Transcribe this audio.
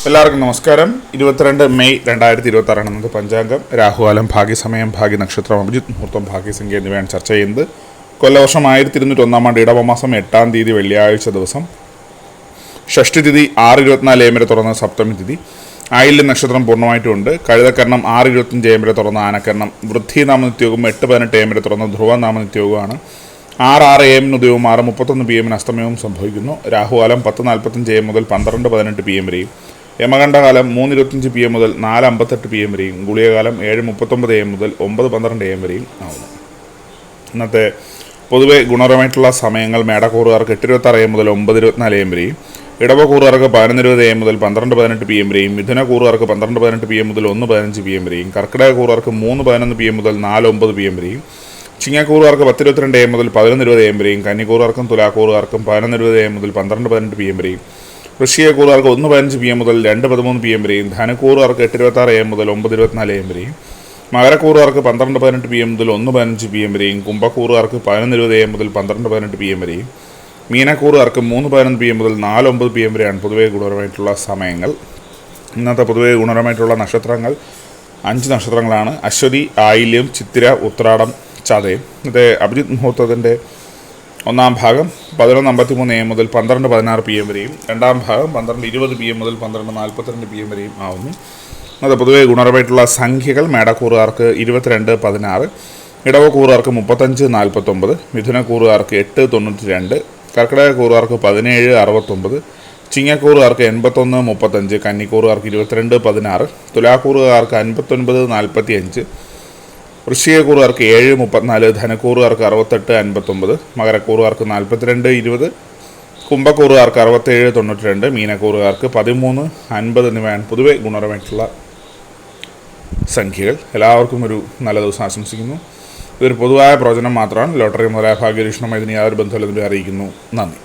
എല്ലാവർക്കും നമസ്കാരം. 22 മെയ് 2026 എന്നത് പഞ്ചാംഗം, രാഹുകാലം, ഭാഗ്യസമയം, ഭാഗ്യനക്ഷത്രം, അഭിജിത്ത് മുഹൂർത്തം, ഭാഗ്യസംഖ്യ എന്നിവയാണ് ചർച്ച ചെയ്യുന്നത്. കൊല്ലവർഷം 1201 ആണ്ട് ഇടവമാസം 8-ാം തീയതി വെള്ളിയാഴ്ച ദിവസം, ഷഷ്ടിതിഥി 6:24 AM വരെ തുറന്ന് സപ്തമി തിഥി, ആയില്യം നക്ഷത്രം പൂർണ്ണമായിട്ടുമുണ്ട്. കഴുതക്കരണം 6:25 AM വരെ തുറന്ന ആനക്കരണം, വൃദ്ധി നാമനിത്യയോഗം 8:18 AM വരെ തുറന്ന ധ്രുവ നാമനിത്യയോഗമാണ്. 6 AM ഉദയവും 6:31 PM അസ്തമയവും സംഭവിക്കുന്നു. രാഹുകാലം 10:45 AM മുതൽ 12:18 PM വരെയും, യമകണ്ഠകാലം 3:25 PM മുതൽ 4:58 PM വരെയും, ഗുളികകാലം 7:39 AM മുതൽ 9:12 AM വരെയും ആവുന്നു. ഇന്നത്തെ പൊതുവെ ഗുണപരമായിട്ടുള്ള സമയങ്ങൾ മേടക്കൂറുകാർക്ക് 8:26 AM മുതൽ 9:24 AM വരെയും, ഇടവക്കൂറുകാർക്ക് 11:20 AM മുതൽ 12:18 PM വരെയും, മിഥുനക്കൂറുകാർക്ക് 12:18 PM മുതൽ 1:15 PM വരെയും, കർക്കിടകക്കൂറുകാർക്ക് 3:11 PM മുതൽ 4:09 PM വരെയും, ചിങ്ങക്കൂറുകാർക്ക് 10:22 AM മുതൽ 11:20 AM വരെയും, കന്നിക്കൂറുകാർക്കും തുലാക്കൂറുകാർക്കും 11:20 AM മുതൽ 12:18 PM വരെയും, വൃശ്ചികക്കൂറുകാർക്ക് 1:15 PM മുതൽ 2:13 PM വരെയും, ധനുക്കൂറുകാർക്ക് 8:26 AM മുതൽ 9:24 AM വരെയും, മകരക്കൂറുകാർക്ക് 12:18 PM മുതൽ 1:15 PM വരെയും, കുംഭക്കൂറുകാർക്ക് 11:20 AM മുതൽ 12:18 PM വരെയും, മീനക്കൂറുകാർക്ക് 3:11 PM മുതൽ 4:09 PM വരെയാണ് പൊതുവെ ഗുണപരമായിട്ടുള്ള സമയങ്ങൾ. ഇന്നത്തെ പൊതുവെ ഗുണപരമായിട്ടുള്ള നക്ഷത്രങ്ങൾ 5 നക്ഷത്രങ്ങളാണ്: അശ്വതി, ആയില്യം, ചിത്തിര, ഉത്രാടം, ചതയം. ഇന്നത്തെ അഭിജിത്ത് മുഹൂർത്തത്തിൻ്റെ ഒന്നാം ഭാഗം 11:53 AM മുതൽ 12:16 PM വരെയും, രണ്ടാം ഭാഗം 12:20 PM മുതൽ 12:42 PM വരെയും ആവുന്നു. അത് പൊതുവെ ഗുണപരമായിട്ടുള്ള സംഖ്യകൾ: മേടക്കൂറുകാർക്ക് 22:16, ഇടവക്കൂറുകാർക്ക് 35:49, മിഥുനക്കൂറുകാർക്ക് 8:92, കർക്കിടകക്കൂറുകാർക്ക് 17:69, ചിങ്ങക്കൂറുകാർക്ക് 81:35, കന്നിക്കൂറുകാർക്ക് 22:16, തുലാക്കൂറുകാർക്ക് 59:45, വൃശ്ചികക്കൂറുകാർക്ക് 7:34, ധനുക്കൂറുകാർക്ക് 68:59, മകരക്കൂറുകാർക്ക് 42:20, കുംഭക്കൂറുകാർക്ക് 67:92, മീനക്കൂറുകാർക്ക് 13:50 എന്നിവയാണ് പൊതുവെ ഗുണപരമായിട്ടുള്ള സംഖ്യകൾ. എല്ലാവർക്കും ഒരു നല്ല ദിവസം ആശംസിക്കുന്നു. ഇതൊരു പൊതുവായ പ്രവചനം മാത്രമാണ്. ലോട്ടറി മുതലായ ഭാഗ്യരീക്ഷണമായി ഇതിന് യാതൊരു ബന്ധമില്ലെന്ന് അറിയിക്കുന്നു. നന്ദി.